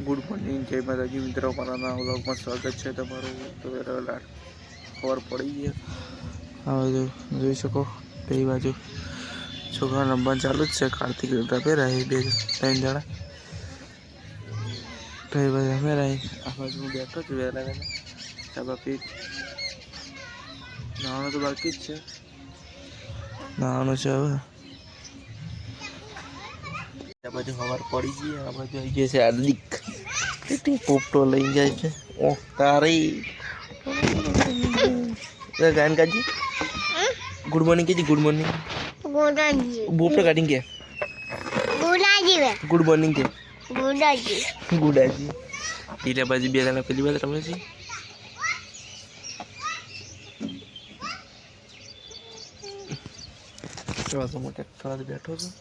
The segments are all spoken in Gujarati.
ગુડ મોર્નિંગ, જય માતાજી મિત્રો. મારા નવા વ્લોગમાં સ્વાગત છે તમારું. તો ખબર પડી ગઈ હવે જોઈ શકો બે બાજુ છોકરા રમવાનું ચાલુ જ છે. કાર્તિક રમેરા બે ત્રણ જણા બે બાજુ રમેરા. આ બાજુ હું બેઠો છું વહેલા વહેલા ચાબા પી. નાવાનું તો બાકી જ છે, નાવાનું છે હવે. આ બાજુ ખબર પડી ગઈ. આ બાજુ આવી ગઈ છે હાર્દિક, પોપટો લઈ જાય છે. ઓહ તારી ગાન કાજી ગુડ મોર્નિંગ કીધી. ગુડ મોર્નિંગ પોપટો કાઢી કે ગુડ મોર્નિંગ કે ગુડાજી. એટલે બાજુ બે જણા પેલી બાજુ રમે છે. થોડા બેઠો છું.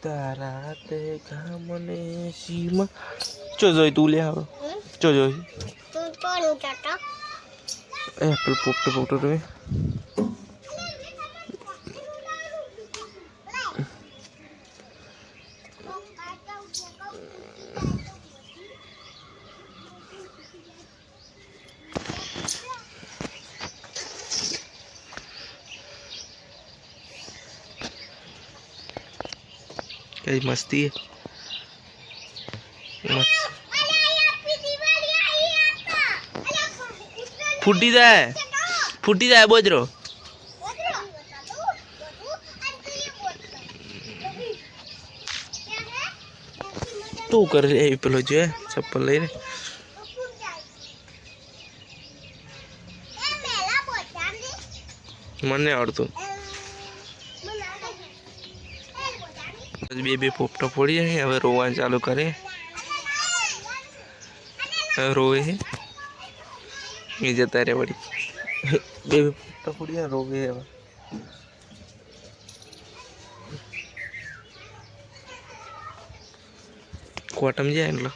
તારા તે ગામને સીમા ચો જોઈ તું લે આવો ચો જોઈ પેલું પોપટો પોપટો તમે કઈ મસ્તી મસ્ત ફૂટી જાય બોજરો. તું કરે એ પેલો જો ચપ્પલ લઈને મને આવડતું. બે પોપટો ફોડી જાય. હવે રોવાનું ચાલુ કરે. હવે રોવે એ જતા રે વળી. બે પોપટો ફોડી જાય રોવે. હવે કોટમ જાય એટલે